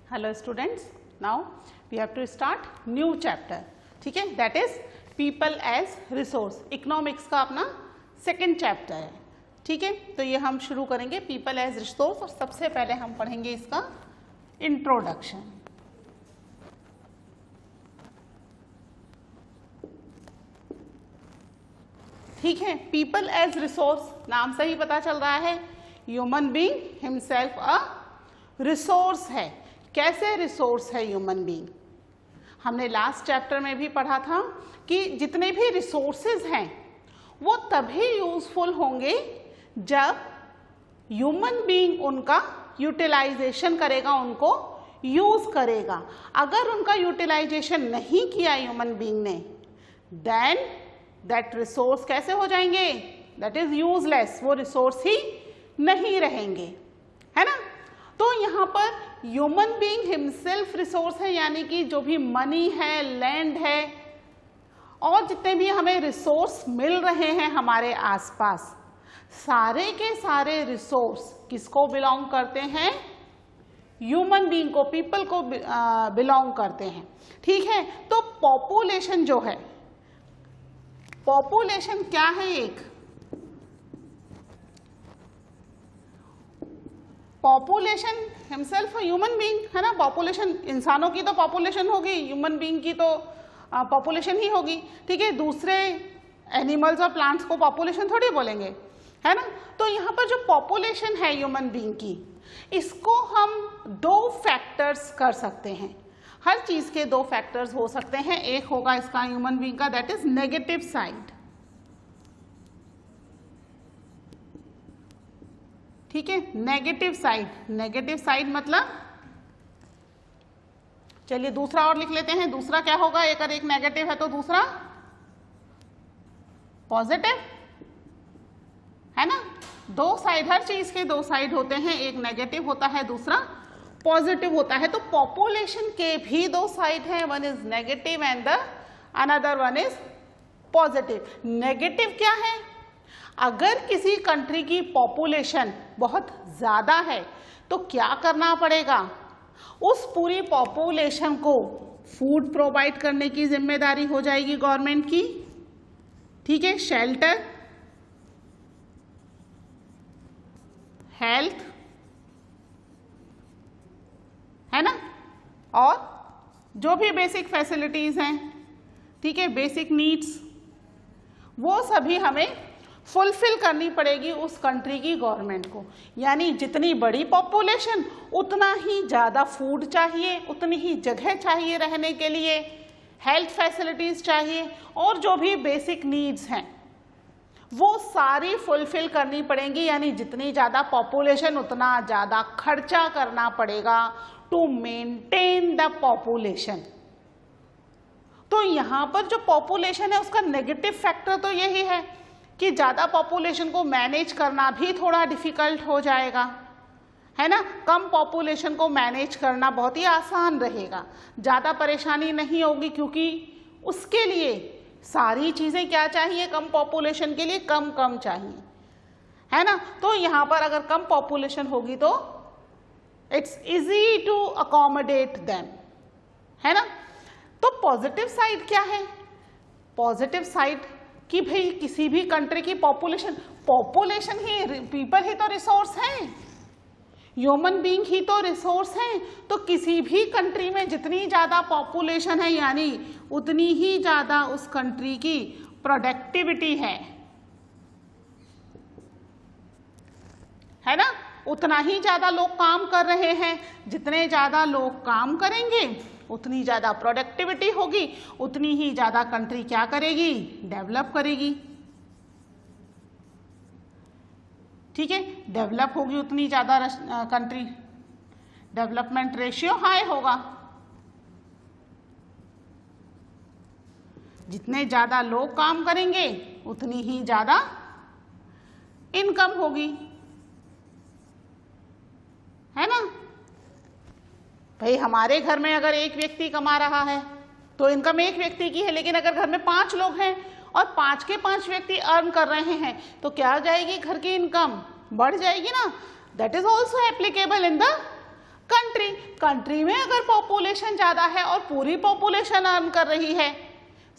Hello students, now we have to start new chapter. ठीक है, that is people as resource. Economics का अपना second chapter है. ठीक है, तो ये हम शुरू करेंगे people as resource और सबसे पहले हम पढ़ेंगे इसका introduction. ठीक है, people as resource नाम से ही पता चल रहा है human being himself a resource है. कैसे रिसोर्स है ह्यूमन बीइंग? हमने लास्ट चैप्टर में भी पढ़ा था कि जितने भी रिसोर्सेज हैं वो तभी यूजफुल होंगे जब ह्यूमन बीइंग उनका यूटिलाइजेशन करेगा, उनको यूज करेगा. अगर उनका यूटिलाइजेशन नहीं किया ह्यूमन बीइंग ने, देन दैट रिसोर्स कैसे हो जाएंगे? That is useless. वो रिसोर्स ही नहीं रहेंगे, है ना. तो यहाँ पर ह्यूमन बीइंग हिमसेल्फ रिसोर्स है, यानी कि जो भी मनी है, लैंड है और जितने भी हमें रिसोर्स मिल रहे हैं हमारे आसपास, सारे के सारे रिसोर्स किसको बिलोंग करते हैं? ह्यूमन बीइंग को, पीपल को बिलोंग करते हैं. ठीक है, तो पॉपुलेशन जो है, पॉपुलेशन क्या है? एक पॉपुलेशन हिमसेल्फ ह्यूमन बीइंग है ना. पॉपुलेशन इंसानों की तो पॉपुलेशन होगी, ह्यूमन बीइंग की तो पॉपुलेशन ही होगी. ठीक है, दूसरे एनिमल्स और प्लांट्स को पॉपुलेशन थोड़ी बोलेंगे, है ना. तो यहाँ पर जो पॉपुलेशन है ह्यूमन बीइंग की, इसको हम दो फैक्टर्स कर सकते हैं. हर चीज के दो फैक्टर्स हो सकते हैं. एक होगा इसका ह्यूमन बीइंग का, दैट इज नेगेटिव साइड. ठीक है, नेगेटिव साइड. नेगेटिव साइड मतलब, चलिए दूसरा और लिख लेते हैं. दूसरा क्या होगा? अगर एक नेगेटिव है तो दूसरा पॉजिटिव, है ना. दो साइड, हर चीज के दो साइड होते हैं. एक नेगेटिव होता है, दूसरा पॉजिटिव होता है. तो पॉपुलेशन के भी दो साइड हैं. One is negative and the another one is positive. Negative क्या है? अगर किसी कंट्री की पॉपुलेशन बहुत ज़्यादा है तो क्या करना पड़ेगा? उस पूरी पॉपुलेशन को फूड प्रोवाइड करने की जिम्मेदारी हो जाएगी गवर्नमेंट की. ठीक है, शेल्टर, हेल्थ, है ना, और जो भी बेसिक फैसिलिटीज हैं, ठीक है, बेसिक नीड्स, वो सभी हमें फुलफिल करनी पड़ेगी उस कंट्री की गवर्नमेंट को. यानी जितनी बड़ी पॉपुलेशन उतना ही ज़्यादा फूड चाहिए, उतनी ही जगह चाहिए रहने के लिए, हेल्थ फैसिलिटीज़ चाहिए, और जो भी बेसिक नीड्स हैं वो सारी फुलफिल करनी पड़ेंगी. यानी जितनी ज़्यादा पॉपुलेशन उतना ज़्यादा खर्चा करना पड़ेगा टू मेंटेन द पॉपुलेशन. तो यहाँ पर जो पॉपुलेशन है उसका नेगेटिव फैक्टर तो यही है कि ज़्यादा पॉपुलेशन को मैनेज करना भी थोड़ा डिफ़िकल्ट हो जाएगा, है ना. कम पॉपुलेशन को मैनेज करना बहुत ही आसान रहेगा, ज़्यादा परेशानी नहीं होगी, क्योंकि उसके लिए सारी चीज़ें क्या चाहिए? कम पॉपुलेशन के लिए कम कम चाहिए, है ना. तो यहाँ पर अगर कम पॉपुलेशन होगी तो it's easy to accommodate them, है ना. तो पॉजिटिव साइड क्या है? पॉजिटिव साइड कि भाई किसी भी कंट्री की पॉपुलेशन ही, पीपल ही तो रिसोर्स हैं, ह्यूमन बीइंग ही तो रिसोर्स हैं. तो किसी भी कंट्री में जितनी ज़्यादा पॉपुलेशन है, यानी उतनी ही ज़्यादा उस कंट्री की प्रोडक्टिविटी है ना. उतना ही ज़्यादा लोग काम कर रहे हैं. जितने ज़्यादा लोग काम करेंगे उतनी ज़्यादा प्रोडक्टिविटी होगी, उतनी ही ज़्यादा कंट्री क्या करेगी? डेवलप करेगी. ठीक है, डेवलप होगी उतनी ज़्यादा कंट्री, डेवलपमेंट रेशियो हाई होगा. जितने ज़्यादा लोग काम करेंगे उतनी ही ज़्यादा इनकम होगी, है ना. भाई हमारे घर में अगर एक व्यक्ति कमा रहा है तो इनकम एक व्यक्ति की है, लेकिन अगर घर में 5 लोग हैं और 5 के 5 व्यक्ति अर्न कर रहे हैं तो क्या हो जाएगी? घर की इनकम बढ़ जाएगी ना. That is also applicable in the country में अगर पॉपुलेशन ज़्यादा है और पूरी पॉपुलेशन अर्न कर रही है,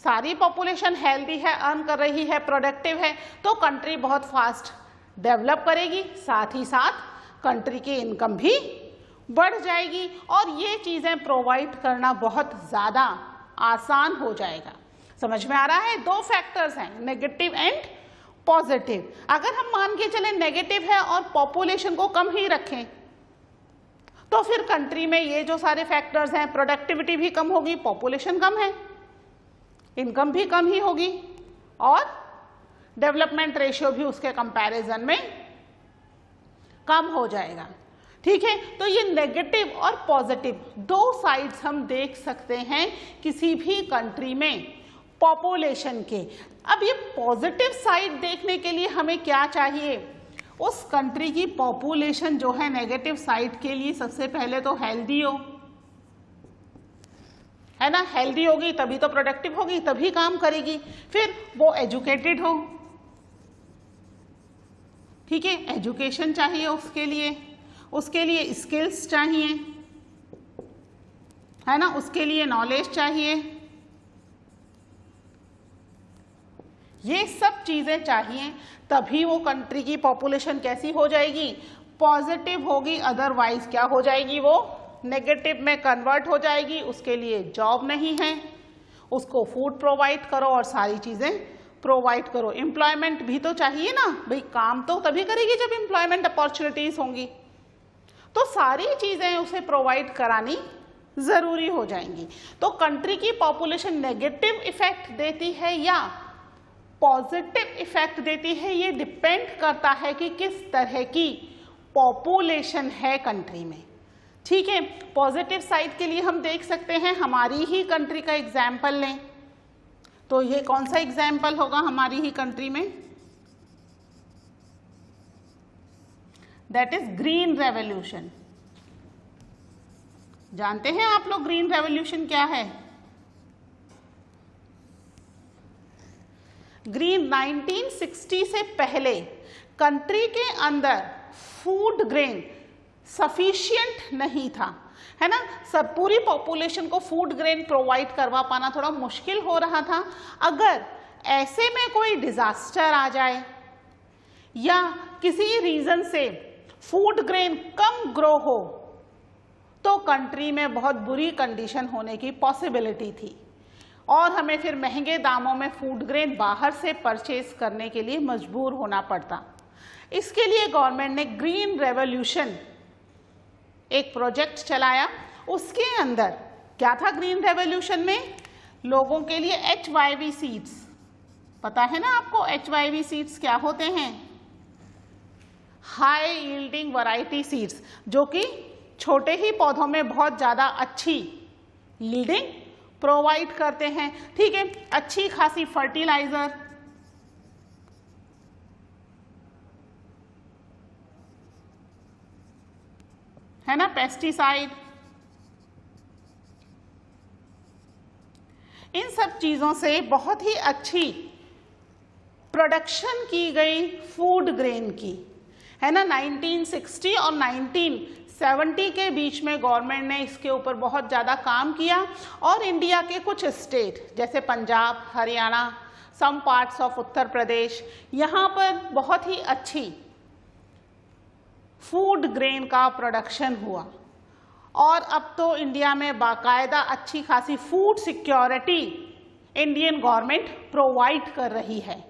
सारी पॉपुलेशन हेल्दी है, अर्न कर रही है, प्रोडक्टिव है, तो कंट्री बहुत फास्ट डेवलप करेगी, साथ ही साथ कंट्री की इनकम भी बढ़ जाएगी और ये चीज़ें प्रोवाइड करना बहुत ज़्यादा आसान हो जाएगा। समझ में आ रहा है? दो फैक्टर्स हैं, नेगेटिव एंड पॉजिटिव। अगर हम मान के चले नेगेटिव है और पॉपुलेशन को कम ही रखें तो फिर कंट्री में ये जो सारे फैक्टर्स हैं, प्रोडक्टिविटी भी कम होगी, पॉपुलेशन कम है, इनकम भी कम ही होगी और डेवलपमेंट रेशियो भी उसके कंपैरिजन में कम हो जाएगा। ठीक है, तो ये नेगेटिव और पॉजिटिव दो साइड्स हम देख सकते हैं किसी भी कंट्री में पॉपुलेशन के। अब ये पॉजिटिव साइड देखने के लिए हमें क्या चाहिए? उस कंट्री की पॉपुलेशन जो है नेगेटिव साइड के लिए सबसे पहले तो हेल्दी हो, है ना? हेल्दी होगी तभी तो प्रोडक्टिव होगी, तभी काम करेगी। फिर वो एजुकेटेड हो, ठीक है, एजुकेशन चाहिए उसके लिए स्किल्स चाहिए, है ना, उसके लिए नॉलेज चाहिए, ये सब चीजें चाहिए, तभी वो कंट्री की पॉपुलेशन कैसी हो जाएगी? पॉजिटिव होगी। अदरवाइज क्या हो जाएगी? वो नेगेटिव में कन्वर्ट हो जाएगी। उसके लिए जॉब नहीं है, उसको फूड प्रोवाइड करो और सारी चीजें प्रोवाइड करो। एम्प्लॉयमेंट भी तो चाहिए ना भाई, काम तो तभी करेगी जब एम्प्लॉयमेंट अपॉर्चुनिटीज होंगी, तो सारी चीजें उसे प्रोवाइड करानी जरूरी हो जाएंगी। तो कंट्री की पॉपुलेशन नेगेटिव इफेक्ट देती है या पॉजिटिव इफेक्ट देती है, ये डिपेंड करता है कि किस तरह की पॉपुलेशन है कंट्री में। ठीक है, पॉजिटिव साइड के लिए हम देख सकते हैं, हमारी ही कंट्री का एग्जाम्पल लें तो ये कौन सा एग्जाम्पल होगा हमारी ही कंट्री में? That is green revolution. जानते हैं आप लोग ग्रीन रेवोल्यूशन क्या है? ग्रीन 1960 से पहले कंट्री के अंदर फूड ग्रेन सफिशिएंट नहीं था, है ना? सब पूरी पॉपुलेशन को फूड ग्रेन प्रोवाइड करवा पाना थोड़ा मुश्किल हो रहा था। अगर ऐसे में कोई डिजास्टर आ जाए या किसी रीजन से फूड ग्रेन कम ग्रो हो तो कंट्री में बहुत बुरी कंडीशन होने की पॉसिबिलिटी थी और हमें फिर महंगे दामों में फूड ग्रेन बाहर से परचेज करने के लिए मजबूर होना पड़ता। इसके लिए गवर्नमेंट ने ग्रीन रेवोल्यूशन एक प्रोजेक्ट चलाया। उसके अंदर क्या था ग्रीन रेवोल्यूशन में? लोगों के लिए HYV सीड्स, पता है ना आपको HYV सीड्स क्या होते हैं? हाई यील्डिंग वैरायटी सीड्स, जो कि छोटे ही पौधों में बहुत ज़्यादा अच्छी यील्डिंग प्रोवाइड करते हैं। ठीक है, अच्छी खासी फर्टिलाइजर, है ना, पेस्टिसाइड, इन सब चीजों से बहुत ही अच्छी प्रोडक्शन की गई फूड ग्रेन की, है ना। 1960 और 1970 के बीच में गवर्नमेंट ने इसके ऊपर बहुत ज़्यादा काम किया और इंडिया के कुछ स्टेट जैसे Punjab, Haryana, some parts of Uttar Pradesh, यहाँ पर बहुत ही अच्छी फूड ग्रेन का प्रोडक्शन हुआ और अब तो इंडिया में बाकायदा अच्छी खासी food security Indian government provide कर रही है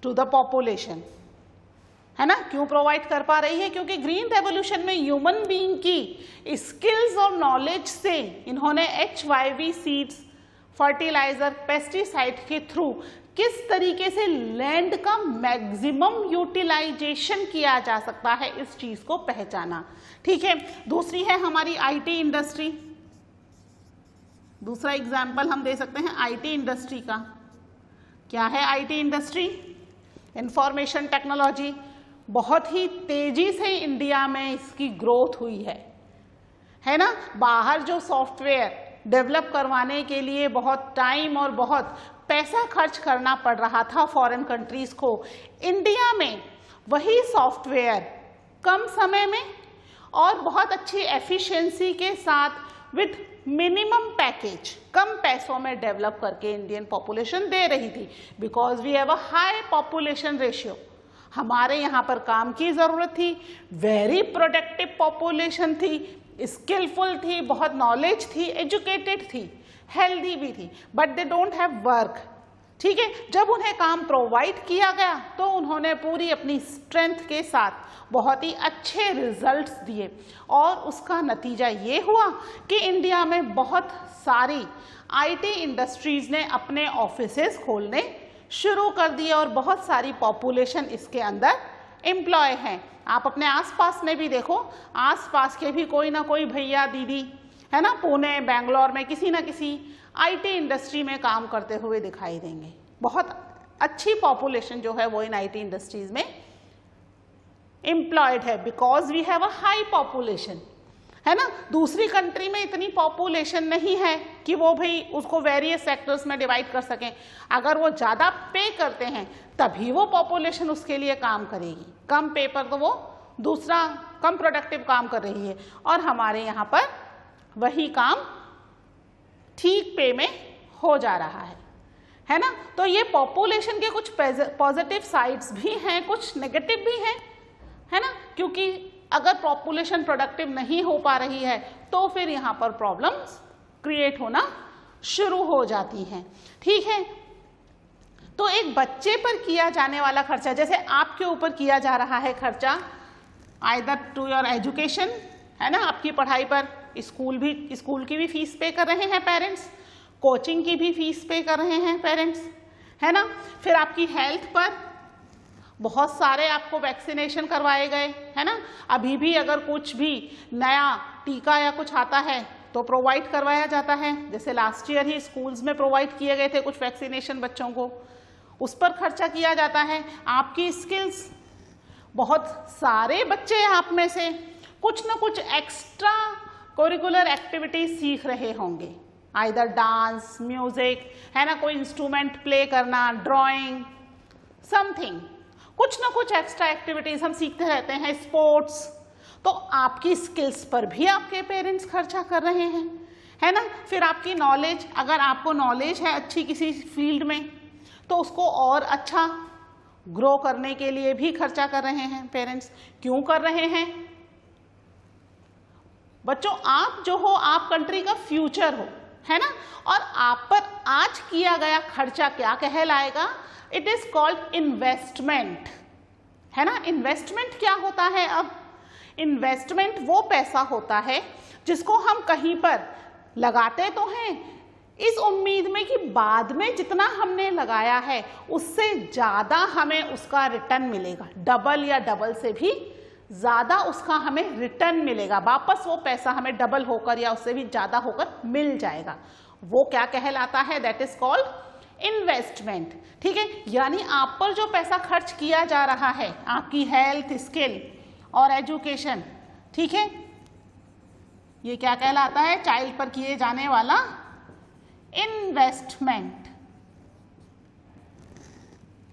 टू द पॉपुलेशन, है ना। क्यों प्रोवाइड कर पा रही है? क्योंकि ग्रीन रेवोल्यूशन में ह्यूमन बीइंग की स्किल्स और नॉलेज से इन्होंने HYV सीड्स, फर्टिलाइजर, पेस्टिसाइड के थ्रू किस तरीके से लैंड का मैक्सिमम यूटिलाइजेशन किया जा सकता है, इस चीज को पहचाना। ठीक है, दूसरी है हमारी IT इंडस्ट्री। दूसरा एग्जाम्पल हम दे सकते हैं IT इंडस्ट्री का। क्या है IT इंडस्ट्री? Information technology. बहुत ही तेजी से इंडिया में इसकी ग्रोथ हुई है ना। बाहर जो सॉफ्टवेयर डेवलप करवाने के लिए बहुत टाइम और बहुत पैसा खर्च करना पड़ रहा था फॉरेन कंट्रीज को, इंडिया में वही सॉफ्टवेयर कम समय में और बहुत अच्छी एफिशिएंसी के साथ विद मिनिमम पैकेज, कम पैसों में डेवलप करके इंडियन पॉपुलेशन दे रही थी, because we have a high population ratio. हमारे यहाँ पर काम की ज़रूरत थी, वेरी प्रोडक्टिव पॉपुलेशन थी, स्किलफुल थी, बहुत नॉलेज थी, एजुकेटेड थी, हेल्दी भी थी, but they don't have work. ठीक है, जब उन्हें काम प्रोवाइड किया गया तो उन्होंने पूरी अपनी स्ट्रेंथ के साथ बहुत ही अच्छे रिजल्ट्स दिए, और उसका नतीजा ये हुआ कि इंडिया में बहुत सारी आईटी इंडस्ट्रीज़ ने अपने ऑफिसेस खोलने शुरू कर दिए और बहुत सारी पॉपुलेशन इसके अंदर एम्प्लॉय हैं। आप अपने आसपास में भी देखो, आसपास के भी कोई ना कोई भैया दीदी है ना, पुणे बेंगलोर में किसी ना किसी आईटी इंडस्ट्री में काम करते हुए दिखाई देंगे। बहुत अच्छी पॉपुलेशन जो है वो इन आईटी इंडस्ट्रीज में एम्प्लॉयड है, because we have a high population, है ना। दूसरी कंट्री में इतनी पॉपुलेशन नहीं है कि वो भाई उसको वेरियस सेक्टर्स में डिवाइड कर सकें। अगर वो ज़्यादा पे करते हैं तभी वो पॉपुलेशन उसके लिए काम करेगी, कम पे पर तो वो दूसरा कम प्रोडक्टिव काम कर रही है, और हमारे यहाँ पर वही काम ठीक पे में हो जा रहा है ना। तो ये पॉपुलेशन के कुछ पॉजिटिव साइड्स भी हैं, कुछ नेगेटिव भी हैं, है ना, क्योंकि अगर पॉपुलेशन प्रोडक्टिव नहीं हो पा रही है तो फिर यहाँ पर प्रॉब्लम्स क्रिएट होना शुरू हो जाती हैं। ठीक है, तो एक बच्चे पर किया जाने वाला खर्चा, जैसे आपके ऊपर किया जा रहा है खर्चा आइदर टू योर एजुकेशन, है ना, आपकी पढ़ाई पर, स्कूल की भी फीस पे कर रहे हैं पेरेंट्स, कोचिंग की भी फीस पे कर रहे हैं पेरेंट्स, है ना। फिर आपकी हेल्थ पर बहुत सारे आपको वैक्सीनेशन करवाए गए, है ना। अभी भी अगर कुछ भी नया टीका या कुछ आता है तो प्रोवाइड करवाया जाता है, जैसे लास्ट ईयर ही स्कूल्स में प्रोवाइड किए गए थे कुछ वैक्सीनेशन बच्चों को, उस पर खर्चा किया जाता है। आपकी स्किल्स, बहुत सारे बच्चे आप में से कुछ ना कुछ एक्स्ट्रा करिकुलर एक्टिविटीज सीख रहे होंगे, आइदर डांस, म्यूजिक, है ना, कोई इंस्ट्रूमेंट प्ले करना, ड्राइंग, समथिंग, कुछ ना कुछ एक्स्ट्रा एक्टिविटीज हम सीखते रहते हैं, स्पोर्ट्स। तो आपकी स्किल्स पर भी आपके पेरेंट्स खर्चा कर रहे हैं, है ना। फिर आपकी नॉलेज, अगर आपको नॉलेज है अच्छी किसी फील्ड में तो उसको और अच्छा ग्रो करने के लिए भी खर्चा कर रहे हैं पेरेंट्स। क्यों कर रहे हैं बच्चों? आप जो हो, आप कंट्री का फ्यूचर हो, है ना, और आप पर आज किया गया खर्चा क्या कहलाएगा? इट इज कॉल्ड इन्वेस्टमेंट, है ना। इन्वेस्टमेंट क्या होता है? अब इन्वेस्टमेंट वो पैसा होता है जिसको हम कहीं पर लगाते तो हैं इस उम्मीद में कि बाद में जितना हमने लगाया है उससे ज़्यादा हमें उसका रिटर्न मिलेगा, डबल या डबल से भी ज़्यादा उसका हमें रिटर्न मिलेगा, वापस वो पैसा हमें डबल होकर या उससे भी ज़्यादा होकर मिल जाएगा। वो क्या कहलाता है? That is called investment. ठीक है, यानी आप पर जो पैसा खर्च किया जा रहा है, आपकी हेल्थ, स्किल और एजुकेशन, ठीक है, ये क्या कहलाता है? चाइल्ड पर किए जाने वाला इन्वेस्टमेंट।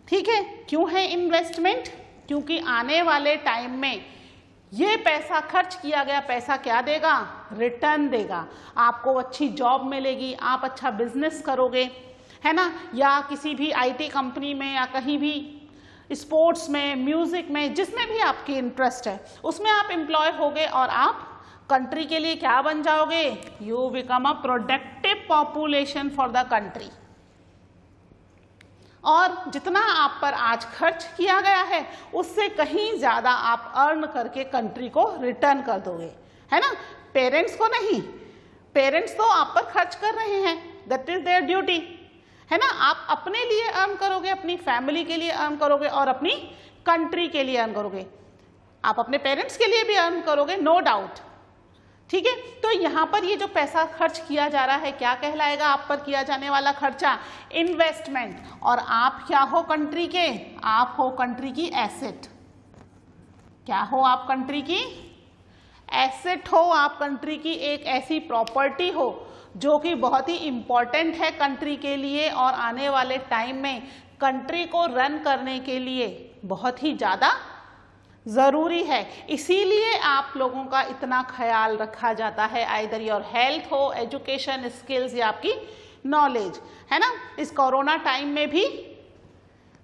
ठीक है, क्यों है इन्वेस्टमेंट? क्योंकि आने वाले टाइम में ये पैसा, खर्च किया गया पैसा क्या देगा? रिटर्न देगा। आपको अच्छी जॉब मिलेगी, आप अच्छा बिजनेस करोगे, है ना, या किसी भी आईटी कंपनी में या कहीं भी स्पोर्ट्स में, म्यूजिक में, जिसमें भी आपकी इंटरेस्ट है उसमें आप एम्प्लॉय होगे और आप कंट्री के लिए क्या बन जाओगे? You become a productive population for the country. और जितना आप पर आज खर्च किया गया है उससे कहीं ज़्यादा आप अर्न करके कंट्री को रिटर्न कर दोगे, है ना। पेरेंट्स को नहीं, पेरेंट्स तो आप पर खर्च कर रहे हैं, दैट इज देयर ड्यूटी, है ना। आप अपने लिए अर्न करोगे, अपनी फैमिली के लिए अर्न करोगे और अपनी कंट्री के लिए अर्न करोगे। आप अपने पेरेंट्स के लिए भी अर्न करोगे, नो डाउट। ठीक है, तो यहाँ पर ये जो पैसा खर्च किया जा रहा है क्या कहलाएगा? आप पर किया जाने वाला खर्चा इन्वेस्टमेंट। और आप क्या हो कंट्री के? आप हो कंट्री की एसेट। क्या हो आप? कंट्री की एसेट हो। आप कंट्री की एक ऐसी प्रॉपर्टी हो जो कि बहुत ही इम्पॉर्टेंट है कंट्री के लिए और आने वाले टाइम में कंट्री को रन करने के लिए बहुत ही ज़्यादा ज़रूरी है, इसीलिए आप लोगों का इतना ख्याल रखा जाता है, आइदर योर हेल्थ हो, एजुकेशन, स्किल्स या आपकी नॉलेज, है ना। इस कोरोना टाइम में भी,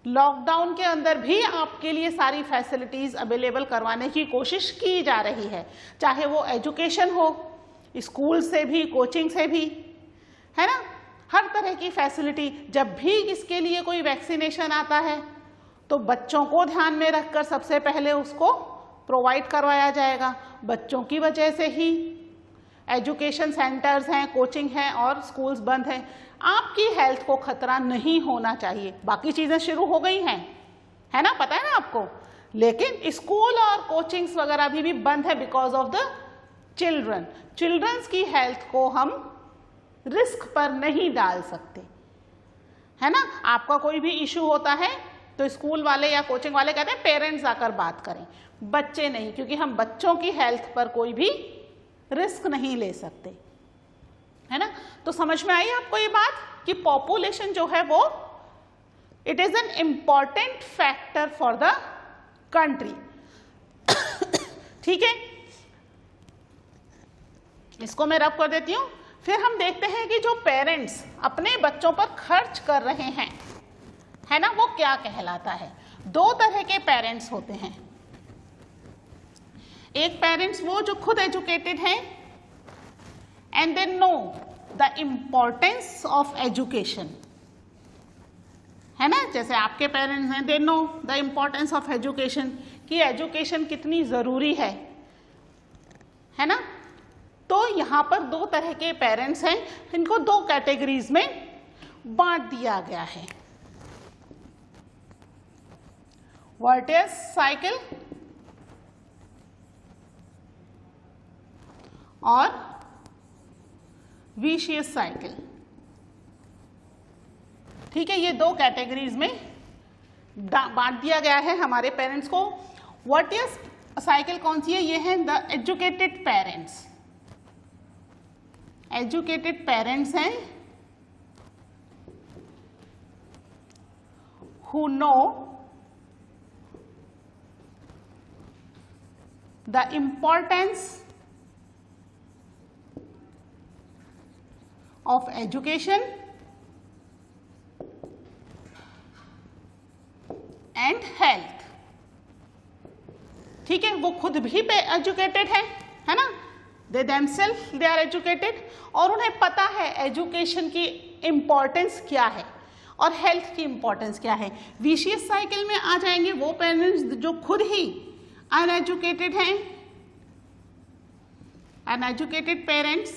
लॉकडाउन के अंदर भी आपके लिए सारी फैसिलिटीज़ अवेलेबल करवाने की कोशिश की जा रही है, चाहे वो एजुकेशन हो, स्कूल से भी, कोचिंग से भी, है ना। हर तरह की फैसिलिटी, जब भी इसके लिए कोई वैक्सीनेशन आता है तो बच्चों को ध्यान में रखकर सबसे पहले उसको प्रोवाइड करवाया जाएगा। बच्चों की वजह से ही एजुकेशन सेंटर्स हैं, कोचिंग हैं और स्कूल्स बंद हैं। आपकी हेल्थ को खतरा नहीं होना चाहिए। बाकी चीज़ें शुरू हो गई हैं, है ना, पता है ना आपको, लेकिन स्कूल और कोचिंग्स वगैरह भी बंद है because of the children. Childrens की हेल्थ को हम रिस्क पर नहीं डाल सकते, है ना। आपका कोई भी इशू होता है तो स्कूल वाले या कोचिंग वाले कहते हैं पेरेंट्स आकर बात करें, बच्चे नहीं, क्योंकि हम बच्चों की हेल्थ पर कोई भी रिस्क नहीं ले सकते, है ना। तो समझ में आई आपको ये बात कि पॉपुलेशन जो है वो it is an important factor for the country. ठीक है, इसको मैं रब कर देती हूं। फिर हम देखते हैं कि जो पेरेंट्स अपने बच्चों पर खर्च कर रहे हैं, है ना, वो क्या कहलाता है। दो तरह के पेरेंट्स होते हैं। एक पेरेंट्स वो जो खुद एजुकेटेड हैं and they know the importance of education, है ना। जैसे आपके पेरेंट्स हैं, they know the importance of education, कि एजुकेशन कितनी ज़रूरी है ना। तो यहाँ पर दो तरह के पेरेंट्स हैं, इनको दो कैटेगरीज में बांट दिया गया है। वर्टियस साइकिल और विशियस साइकिल। ठीक है, ये दो कैटेगरीज में बांट दिया गया है हमारे पेरेंट्स को। वर्टियस साइकिल कौन सी है? ये है the educated parents. Educated parents हैं who know the importance of education and health। ठीक है, वो खुद भी एजुकेटेड है ना, दे themselves they are educated, और उन्हें पता है एजुकेशन की इम्पोर्टेंस क्या है और हेल्थ की इम्पोर्टेंस क्या है। विशियस साइकिल में आ जाएंगे वो पेरेंट्स जो खुद ही अनएजुकेटेड हैं, अनएजुकेटेड पेरेंट्स,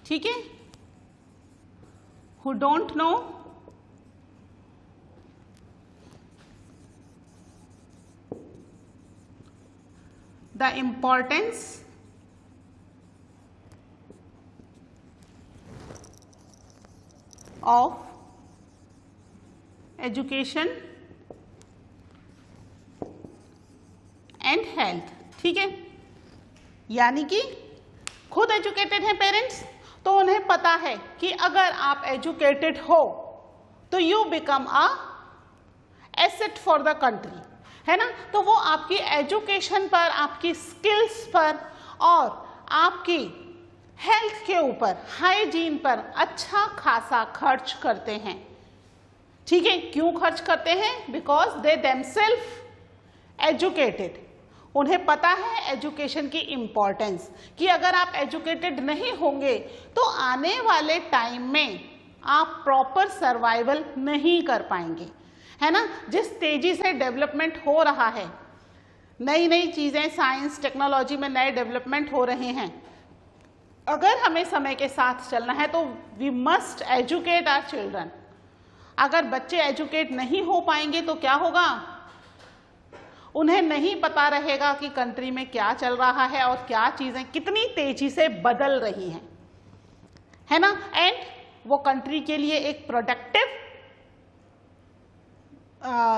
ठीक है, who don't know the importance of education and health। ठीक है, यानी कि खुद एजुकेटेड हैं पेरेंट्स, तो उन्हें पता है कि अगर आप एजुकेटेड हो तो you become a asset for the country, है ना। तो वो आपकी एजुकेशन पर, आपकी स्किल्स पर और आपकी हेल्थ के ऊपर, हाइजीन पर अच्छा खासा खर्च करते हैं। ठीक है, क्यों खर्च करते हैं? Because they themselves educated. उन्हें पता है एजुकेशन की इम्पोर्टेंस, कि अगर आप एजुकेटेड नहीं होंगे तो आने वाले टाइम में आप प्रॉपर सर्वाइवल नहीं कर पाएंगे, है ना। जिस तेजी से डेवलपमेंट हो रहा है, नई नई चीज़ें, साइंस टेक्नोलॉजी में नए डेवलपमेंट हो रहे हैं, अगर हमें समय के साथ चलना है तो we must educate our children. अगर बच्चे एजुकेट नहीं हो पाएंगे तो क्या होगा? उन्हें नहीं पता रहेगा कि कंट्री में क्या चल रहा है और क्या चीज़ें कितनी तेजी से बदल रही हैं, है ना। एंड वो कंट्री के लिए एक प्रोडक्टिव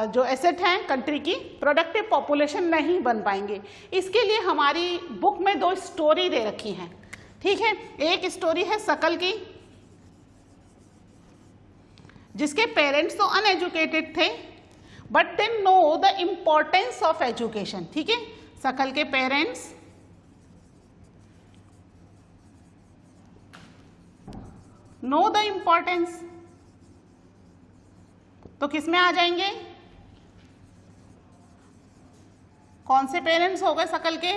जो एसेट हैं, कंट्री की प्रोडक्टिव पॉपुलेशन नहीं बन पाएंगे। इसके लिए हमारी बुक में दो स्टोरी दे रखी हैं। ठीक है, एक स्टोरी है शकल की, जिसके पेरेंट्स तो अनएजुकेटेड थे but they know the importance of education. ठीक है, सकल के पेरेंट्स नो द इम्पोर्टेंस, तो किस में आ जाएंगे? कौन से पेरेंट्स हो गए सकल के?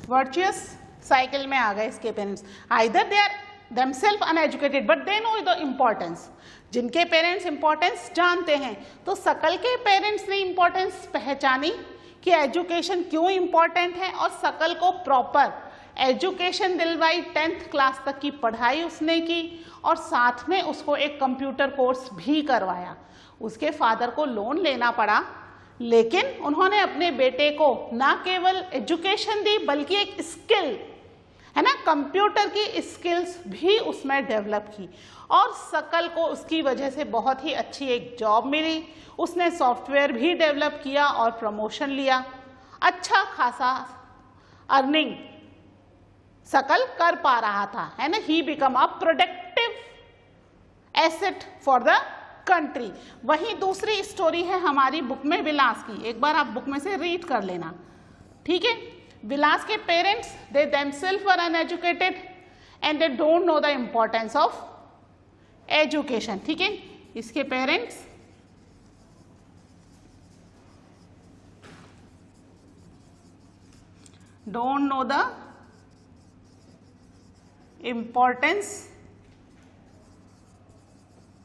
वर्चुअस साइकिल में आ गए इसके parents. Either they are themselves uneducated but they know the importance। जिनके पेरेंट्स इंपॉर्टेंस जानते हैं, तो सकल के पेरेंट्स ने इंपॉर्टेंस पहचानी कि एजुकेशन क्यों इंपॉर्टेंट है, और सकल को प्रॉपर एजुकेशन दिलवाई। 10th क्लास तक की पढ़ाई उसने की, और साथ में उसको एक कंप्यूटर कोर्स भी करवाया। उसके फादर को लोन लेना पड़ा, लेकिन उन्होंने अपने बेटे को ना केवल एजुकेशन दी बल्कि एक स्किल है ना, कंप्यूटर की स्किल्स भी उसमें डेवलप की, और सकल को उसकी वजह से बहुत ही अच्छी एक जॉब मिली। उसने सॉफ्टवेयर भी डेवलप किया और प्रमोशन लिया, अच्छा खासा अर्निंग सकल कर पा रहा था, है ना। He become a productive asset for the country. वहीं दूसरी स्टोरी है हमारी बुक में विलास की, एक बार आप बुक में से रीड कर लेना। ठीक है, विलास के parents they themselves were uneducated and they don't know the importance of education। ठीक है, इसके parents don't know the importance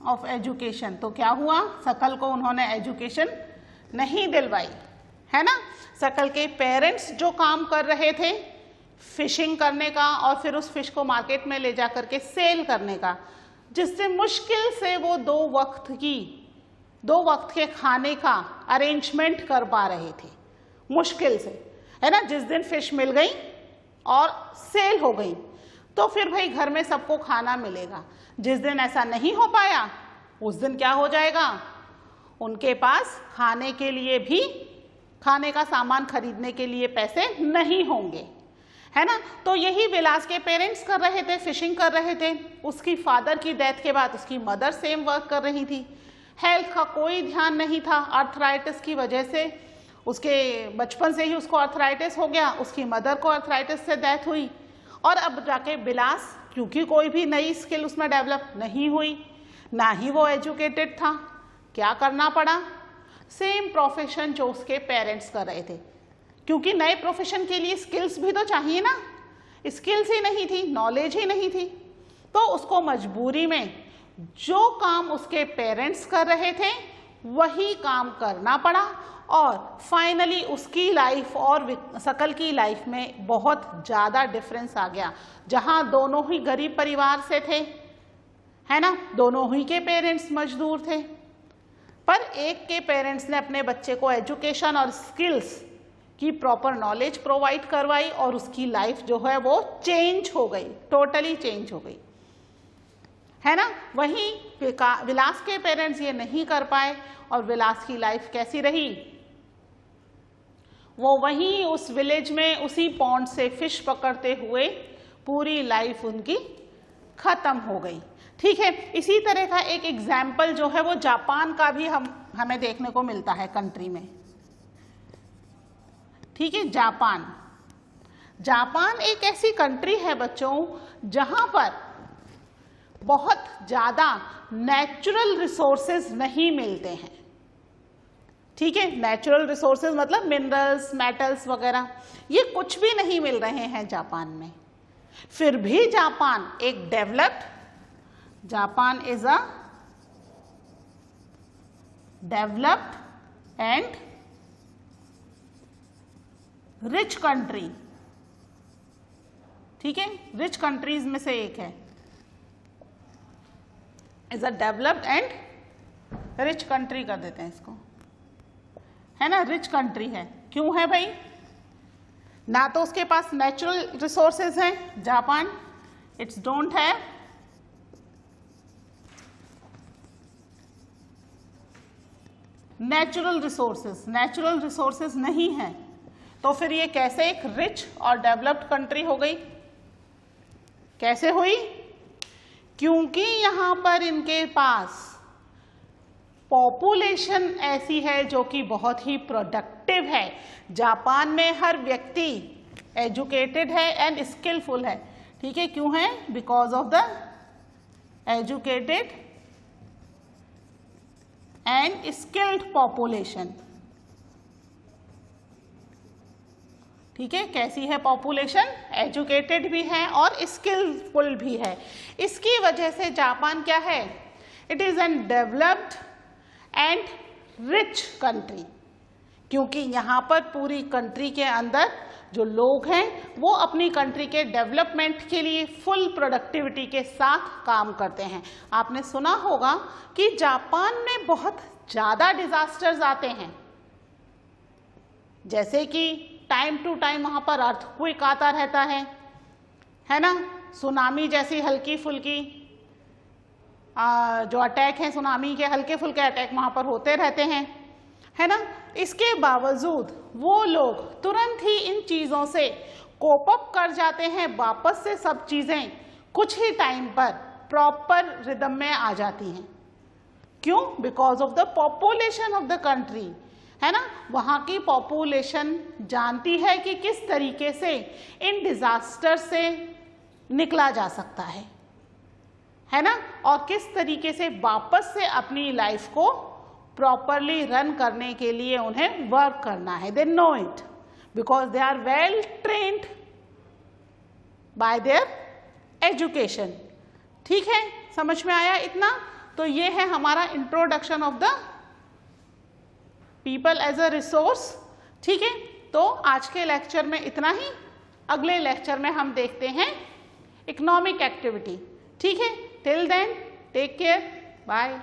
of education। तो क्या हुआ, सकल को उन्होंने एजुकेशन नहीं दिलवाई, है ना। सकल के पेरेंट्स जो काम कर रहे थे फिशिंग करने का, और फिर उस फिश को मार्केट में ले जा करके सेल करने का, जिससे मुश्किल से वो दो वक्त के खाने का अरेंजमेंट कर पा रहे थे, मुश्किल से, है ना। जिस दिन फिश मिल गई और सेल हो गई तो फिर भाई घर में सबको खाना मिलेगा। जिस दिन ऐसा नहीं हो पाया उस दिन क्या हो जाएगा, उनके पास खाने के लिए भी, खाने का सामान खरीदने के लिए पैसे नहीं होंगे, है ना। तो यही विलास के पेरेंट्स कर रहे थे, फिशिंग कर रहे थे। उसकी फादर की डेथ के बाद उसकी मदर सेम वर्क कर रही थी। हेल्थ का कोई ध्यान नहीं था, आर्थराइटिस की वजह से उसके बचपन से ही उसको आर्थराइटिस हो गया, उसकी मदर को आर्थराइटिस से डेथ हुई, और अब जाके विलास, क्योंकि कोई भी नई स्किल उसमें डेवलप नहीं हुई, ना ही वो एजुकेटेड था, क्या करना पड़ा, सेम प्रोफेशन जो उसके पेरेंट्स कर रहे थे, क्योंकि नए प्रोफेशन के लिए स्किल्स भी तो चाहिए ना। स्किल्स ही नहीं थी, नॉलेज ही नहीं थी, तो उसको मजबूरी में जो काम उसके पेरेंट्स कर रहे थे वही काम करना पड़ा, और फाइनली उसकी लाइफ और सकल की लाइफ में बहुत ज़्यादा डिफरेंस आ गया। जहाँ दोनों ही गरीब परिवार से थे, है ना, दोनों ही के पेरेंट्स मजदूर थे, पर एक के पेरेंट्स ने अपने बच्चे को एजुकेशन और स्किल्स की प्रॉपर नॉलेज प्रोवाइड करवाई, और उसकी लाइफ जो है वो चेंज हो गई, टोटली चेंज हो गई, है ना। वहीं विलास के पेरेंट्स ये नहीं कर पाए, और विलास की लाइफ कैसी रही, वो वहीं उस विलेज में उसी पॉन्ड से फिश पकड़ते हुए पूरी लाइफ उनकी खत्म हो गई। ठीक है, इसी तरह का एक एग्जाम्पल जो है वो जापान का भी हमें देखने को मिलता है कंट्री में। ठीक है, जापान एक ऐसी कंट्री है बच्चों जहां पर बहुत ज़्यादा नेचुरल रिसोर्सेज नहीं मिलते हैं। ठीक है, नेचुरल रिसोर्सेज मतलब मिनरल्स, मेटल्स वगैरह, ये कुछ भी नहीं मिल रहे हैं जापान में। फिर भी जापान एक Japan is a developed and rich country. ठीक है, रिच कंट्रीज में से एक है, is a developed and rich country कर देते हैं इसको, है ना, रिच कंट्री है। क्यों है भाई, ना तो उसके पास नेचुरल रिसोर्सेज हैं Japan, it's don't have natural resources नहीं है, तो फिर ये कैसे एक रिच और डेवलप्ड कंट्री हो गई, कैसे हुई, क्योंकि यहाँ पर इनके पास पॉपुलेशन ऐसी है जो कि बहुत ही प्रोडक्टिव है। जापान में हर व्यक्ति एजुकेटेड है एंड स्किलफुल है, ठीक है। क्यों है? Because of the educated and skilled population, ठीक है। कैसी है पॉपुलेशन? एजुकेटेड भी है और स्किलफुल भी है। इसकी वजह से जापान क्या है? It is an developed and rich country, क्योंकि यहाँ पर पूरी कंट्री के अंदर जो लोग हैं वो अपनी कंट्री के डेवलपमेंट के लिए फुल प्रोडक्टिविटी के साथ काम करते हैं। आपने सुना होगा कि जापान में बहुत ज़्यादा डिजास्टर्स आते हैं, जैसे कि टाइम टू टाइम वहाँ पर अर्थक्वेक आता रहता है ना, सुनामी जैसी हल्की फुल्की जो अटैक हैं, सुनामी के हल्के फुल्के अटैक वहाँ पर होते रहते हैं, है ना। इसके बावजूद वो लोग तुरंत ही इन चीज़ों से कोप अप कर जाते हैं, वापस से सब चीज़ें कुछ ही टाइम पर प्रॉपर रिदम में आ जाती हैं। क्यों? Because of the population of the country, है ना। वहाँ की पॉपुलेशन जानती है कि किस तरीके से इन डिजास्टर से निकला जा सकता है ना, और किस तरीके से वापस से अपनी लाइफ को प्रॉपरली रन करने के लिए उन्हें वर्क करना है। They know it because they are well trained by their education. ठीक है, समझ में आया इतना? तो ये है हमारा introduction of the people as a resource. ठीक है, तो आज के लेक्चर में इतना ही। अगले लेक्चर में हम देखते हैं इकोनॉमिक एक्टिविटी। ठीक है, till then take care, bye.